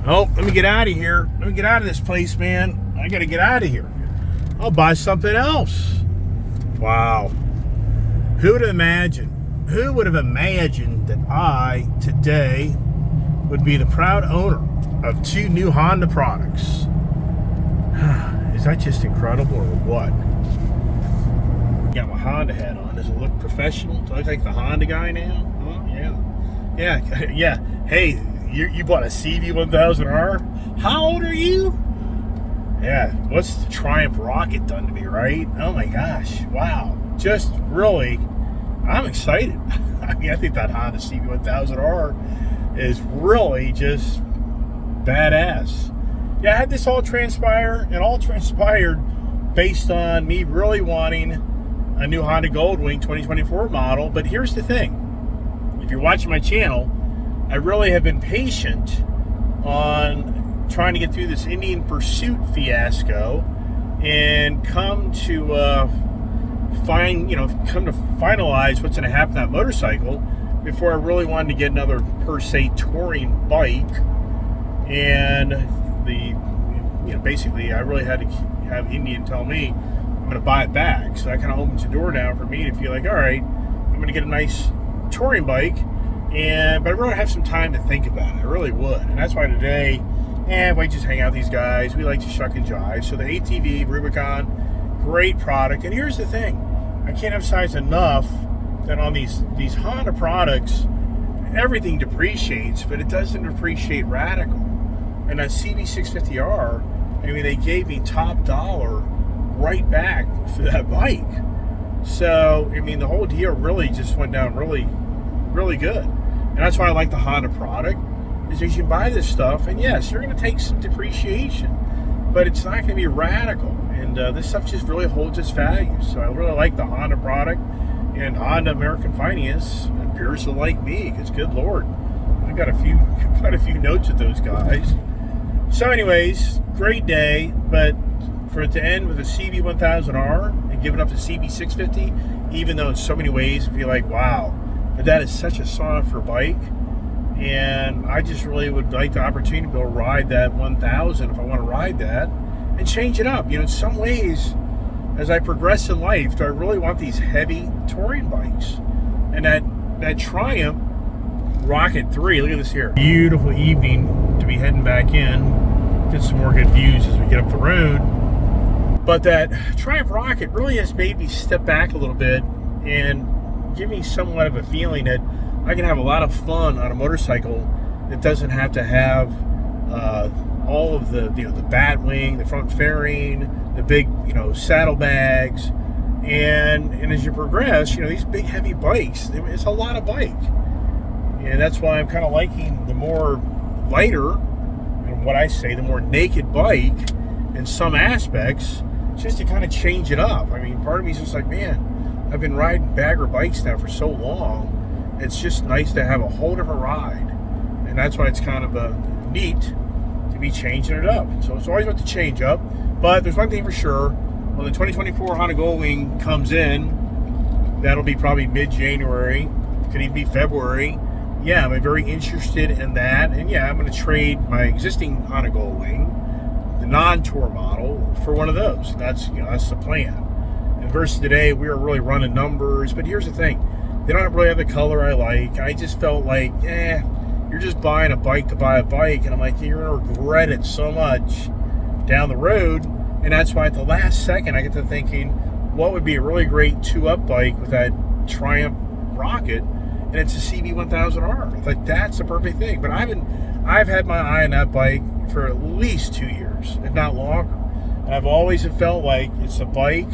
Oh, let me get out of here. Let me get out of this place, man. I gotta get out of here. I'll buy something else. Wow. Who would have imagined? Who would have imagined that I, today, would be the proud owner of 2 new Honda products? Is that just incredible or what? Got my Honda hat on. Does it look professional? Do I look like the Honda guy now? Oh, yeah. Yeah. Hey, you bought a CV1000R? How old are you? Yeah, what's the Triumph Rocket done to me, right? Oh my gosh, wow. Just really, I'm excited. I mean, I think that Honda CV1000R is really just badass. Yeah, I had this all transpire, and all transpired based on me really wanting a new Honda Goldwing 2024 model. But here's the thing. If you're watching my channel, I really have been patient on trying to get through this Indian Pursuit fiasco and come to finalize what's going to happen to that motorcycle before I really wanted to get another per se touring bike. And basically I really had to have Indian tell me I'm going to buy it back. So that kind of opens the door now for me to feel like, all right, I'm going to get a nice touring bike, but I really have some time to think about it. I really would. And that's why today, we just hang out with these guys. We like to shuck and jive. So the ATV Rubicon, great product. And here's the thing. I can't emphasize enough that on these Honda products, everything depreciates, but it doesn't depreciate radical. And that CB650R, I mean, they gave me top dollar right back for that bike. So, I mean, the whole deal really just went down really, really good. And that's why I like the Honda product, is you can buy this stuff, and yes, you're going to take some depreciation, but it's not going to be radical. And this stuff just really holds its value. So I really like the Honda product, and Honda American Finance appears to like me, because good Lord, I got quite a few notes with those guys. So anyways, great day, but for it to end with a CB1000R and give it up to CB650, even though in so many ways I feel like, wow, but that is such a sought-after bike, and I just really would like the opportunity to go ride that 1000 if I want to ride that and change it up. In some ways, as I progress in life, do I really want these heavy touring bikes? And that Triumph Rocket 3, look at this here. Beautiful evening to be heading back in. Get some more good views as we get up the road. But that Triumph Rocket really has made me step back a little bit and give me somewhat of a feeling that I can have a lot of fun on a motorcycle that doesn't have to have all of the bat wing, the front fairing, the big saddlebags, and as you progress, these big heavy bikes, it's a lot of bike, and that's why I'm kind of liking the more lighter, and what I say, the more naked bike in some aspects, just to kind of change it up. I mean, part of me is just like, man, I've been riding bagger bikes now for so long. It's just nice to have a whole different ride. And that's why it's kind of neat to be changing it up. So it's always about to change up. But there's one thing for sure. When the 2024 Honda Goldwing comes in, that'll be probably mid-January. Could even be February. Yeah, I'm very interested in that. And yeah, I'm going to trade my existing Honda Goldwing, the non-tour model, for one of those. That's the plan. And versus today, we are really running numbers. But here's the thing. They don't really have the color I like. I just felt like, you're just buying a bike to buy a bike. And I'm like, you're going to regret it so much down the road. And that's why at the last second, I get to thinking, what would be a really great 2-up bike with that Triumph Rocket? And it's a CB1000R. I thought that's the perfect thing. But I've had my eye on that bike for at least 2 years, if not longer. And I've always felt like it's a bike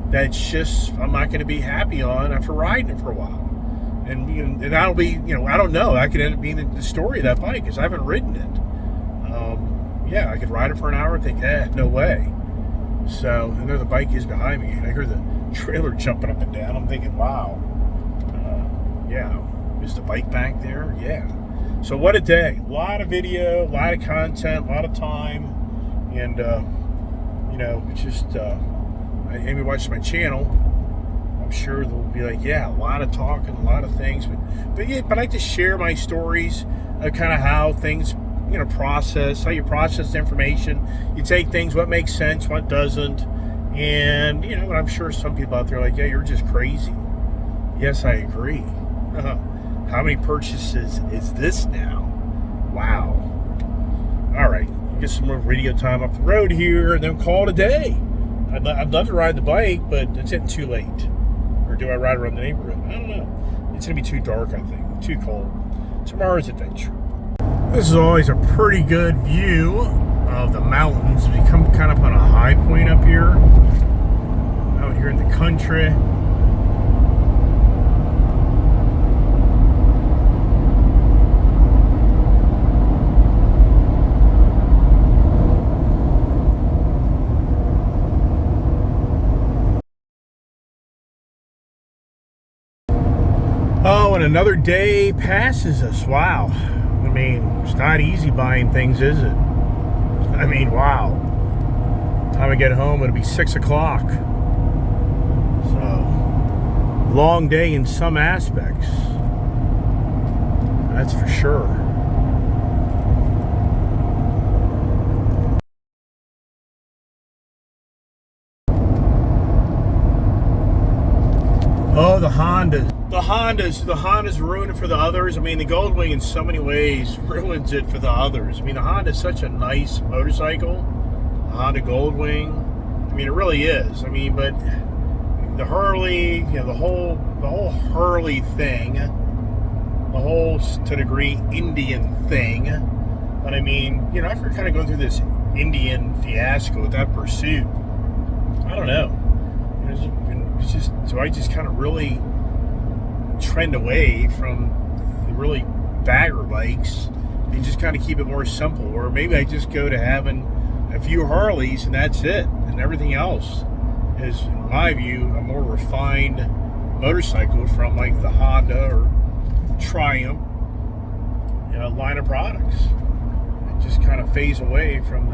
that's just, I'm not going to be happy on after riding it for a while. And that'll be, I don't know. That could end up being the story of that bike, because I haven't ridden it. I could ride it for an hour and think, no way. So, and there the bike is behind me. And I hear the trailer jumping up and down. I'm thinking, wow. Is the bike back there? Yeah. So what a day. A lot of video, a lot of content, a lot of time. And, it's just, Amy watches my channel, I'm sure they'll be like, a lot of talking, a lot of things. But I like to share my stories of kind of how things process, how you process information. You take things, what makes sense, what doesn't. And, I'm sure some people out there are like, yeah, you're just crazy. Yes, I agree. How many purchases is this now? Wow. All right, get some more radio time up the road here, and then call it a day. I'd love to ride the bike, but it's getting too late. Or do I ride around the neighborhood? I don't know. It's going to be too dark, I think. Too cold. Tomorrow's adventure. This is always a pretty good view of the mountains. We come kind of on a high point up here. Out here in the country. Oh, and another day passes us. Wow. I mean, it's not easy buying things, is it? I mean, wow. Time I get home, it'll be 6 o'clock. So, long day in some aspects. That's for sure. Oh, the Hondas. The Hondas ruin it for the others. I mean, the Goldwing in so many ways ruins it for the others. I mean, the Honda is such a nice motorcycle. The Honda Goldwing. I mean, it really is. I mean, but the Harley, the whole Harley thing, the whole, to a degree, Indian thing. But I mean, after kind of going through this Indian fiasco with that Pursuit, I don't know. It's just, so I just kind of really trend away from the really bagger bikes and just kind of keep it more simple. Or maybe I just go to having a few Harleys and that's it. And everything else is, in my view, a more refined motorcycle from like the Honda or Triumph, line of products. And just kind of phase away from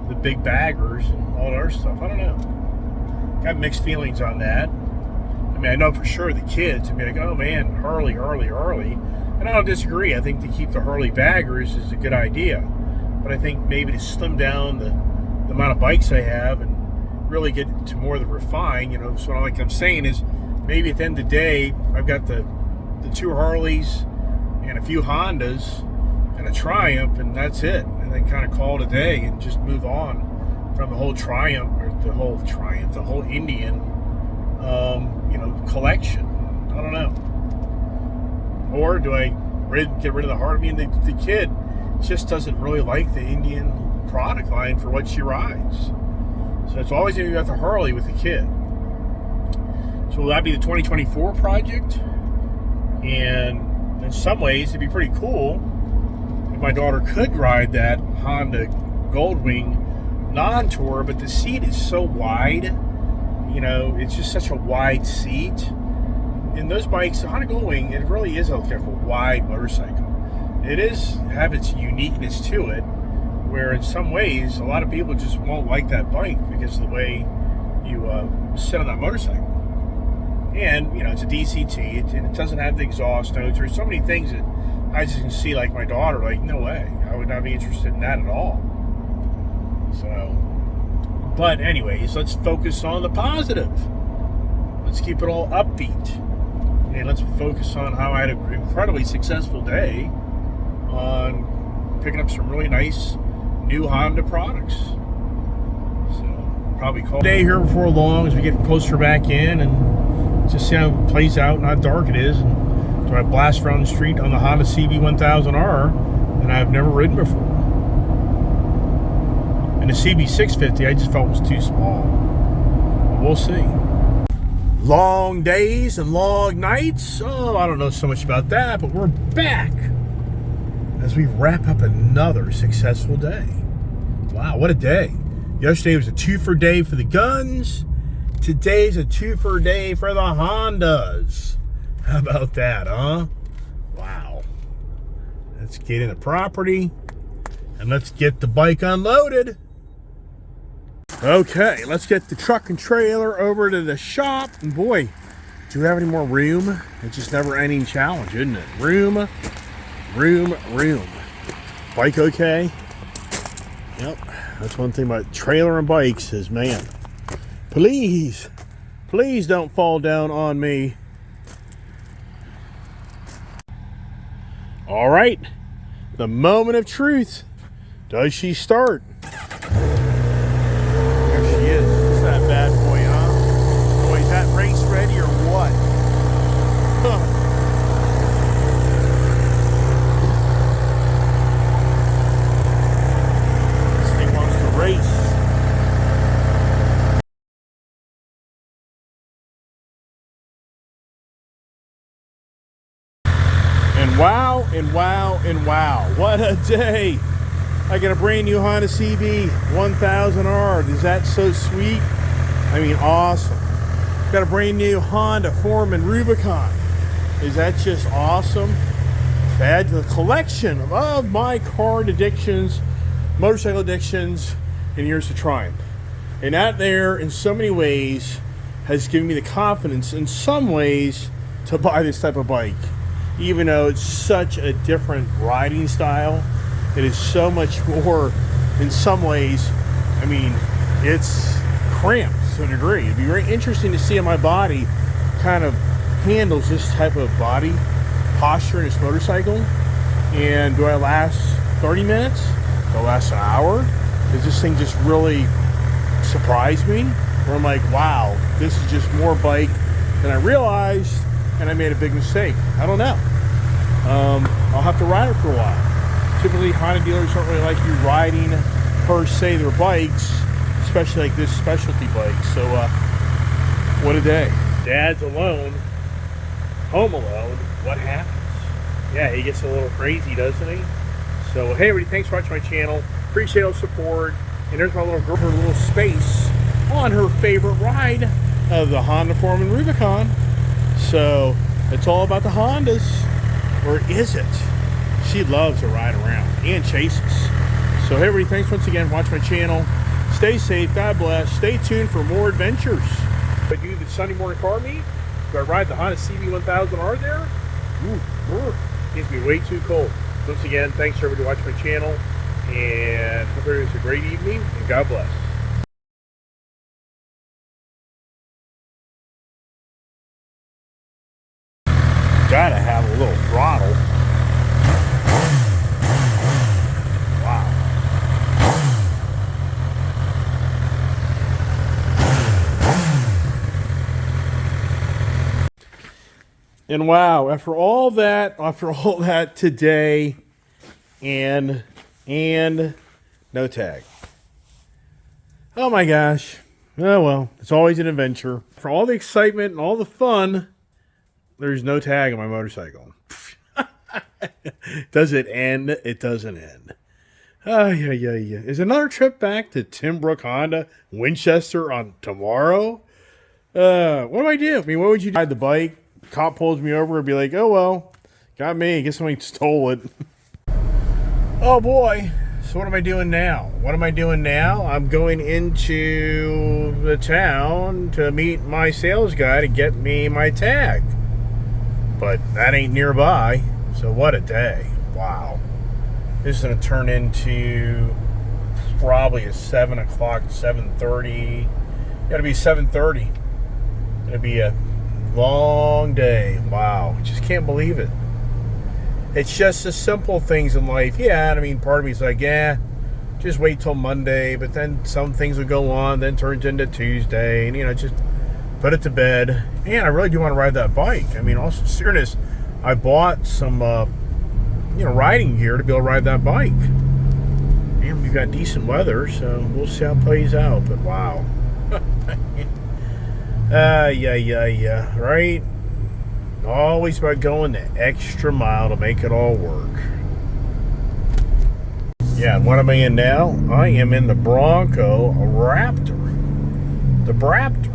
the big baggers and all that other stuff. I don't know. Got mixed feelings on that. I mean, I know for sure the kids would be like, oh man, Harley. And I don't disagree. I think to keep the Harley baggers is a good idea. But I think maybe to slim down the amount of bikes I have and really get to more of the refined, so like I'm saying is maybe at the end of the day, I've got the two Harleys and a few Hondas and a Triumph, and that's it. And then kind of call it a day and just move on from the whole Triumph, or the whole Indian, collection. I don't know. Or do I get rid of the Harley? I mean, the kid just doesn't really like the Indian product line for what she rides. So it's always going to be about the Harley with the kid. So will that be the 2024 project? And in some ways, it'd be pretty cool if my daughter could ride that Honda Goldwing non-tour, but the seat is so wide. It's just such a wide seat. And those bikes, the Honda Goldwing, it really is like a wide motorcycle. It have its uniqueness to it, where in some ways, a lot of people just won't like that bike because of the way you sit on that motorcycle. And, it's a DCT, and it doesn't have the exhaust notes. There's so many things that I just can see, like my daughter, like, no way. I would not be interested in that at all. So, but anyways, let's focus on the positive. Let's keep it all upbeat. And let's focus on how I had an incredibly successful day on picking up some really nice new Honda products. So, probably call it a day here before long as we get closer back in and just see how it plays out and how dark it is. And do I blast around the street on the Honda CB1000R that I've never ridden before? And the CB650 I just felt was too small. But we'll see. Long days and long nights. Oh, I don't know so much about that, but we're back as we wrap up another successful day. Wow, what a day. Yesterday was a two-for day for the guns. Today's a two-for day for the Hondas. How about that, huh? Wow. Let's get in the property and let's get the bike unloaded. Okay, let's get the truck and trailer over to the shop. And boy, do we have any more room? It's just never ending challenge, isn't it? Room. Bike okay? Yep. That's one thing about trailer and bikes is, man, please don't fall down on me. All right. The moment of truth. Does she start? There she is. It's that bad boy, huh? Boy, is that race ready or what? Huh. This thing wants to race. And wow, and wow, and wow. What a day. I got a brand new Honda CB 1000R. Is that so sweet? I mean, awesome. Got a brand new Honda Foreman Rubicon. Is that just awesome? Add to the collection of my car addictions, motorcycle addictions, and years to triumph. And that there, in so many ways, has given me the confidence, in some ways, to buy this type of bike. Even though it's such a different riding style, it is so much more, in some ways, I mean, it's cramped to a degree. It'd be very interesting to see how my body kind of handles this type of body posture in this motorcycle. And do I last 30 minutes? Do I last an hour? Does this thing just really surprise me? Or I'm like, wow, this is just more bike than I realized, and I made a big mistake. I don't know. I'll have to ride it for a while. Typically, Honda dealers don't really like you riding per se their bikes, especially like this specialty bike. So, what a day. Dad's alone, home alone. What happens? Yeah, he gets a little crazy, doesn't he? So, hey, everybody, thanks for watching my channel. Appreciate all the support. And there's my little girl, her little space on her favorite ride of the Honda Foreman Rubicon. So, it's all about the Hondas. Or is it? She loves to ride around and chases. So, hey, everybody, thanks once again for watching my channel. Stay safe. God bless. Stay tuned for more adventures. I do the Sunday morning car meet. Do I ride the Honda CB 1000R there? Ooh, gives me way too cold. Once again, thanks for everybody watching my channel. And hope everybody has a great evening. And God bless. Gotta have a little throttle. Wow. And wow, after all that today, and no tag. Oh my gosh. Oh well, it's always an adventure. For all the excitement and all the fun, there's no tag on my motorcycle. Does it end? It doesn't end. Oh, yeah. Is another trip back to Tim Brook Honda, Winchester on tomorrow? What do I do? I mean, what would you do? Ride the bike, cop pulls me over and be like, oh, well, got me. I guess somebody stole it. Oh, boy. So what am I doing now? I'm going into the town to meet my sales guy to get me my tag. But that ain't nearby. So what a day. Wow. This is going to turn into probably a 7 o'clock, 7:30. Got to be 7:30. Going to be a long day. Wow. Just can't believe it. It's just the simple things in life. Yeah, I mean, part of me is like, yeah, just wait till Monday. But then some things will go on, then turns into Tuesday. And, you know, just put it to bed. Man, I really do want to ride that bike. I mean, also, seriousness, I bought some, riding gear to be able to ride that bike. And we've got decent weather, so we'll see how it plays out. But wow. Yeah, right? Always about going the extra mile to make it all work. Yeah, and what am I in now? I am in the Bronco Raptor. The Braptor.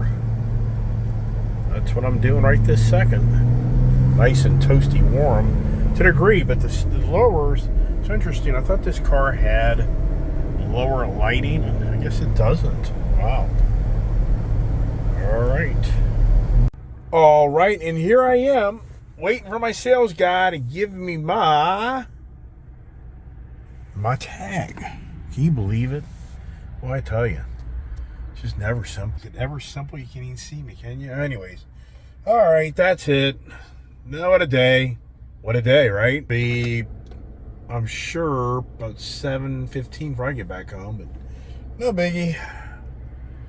That's what I'm doing right this second. Nice and toasty warm to a degree, but the lowers, it's interesting. I thought this car had lower lighting, and I guess it doesn't. Wow. All right, and here I am waiting for my sales guy to give me my my tag. Can you believe it? Well, I tell you, it's just never simple. It's never simple. You can't even see me, can you? Anyways, all right, that's it. Now what a day. What a day, right? I'm sure about 7:15 before I get back home, but no biggie.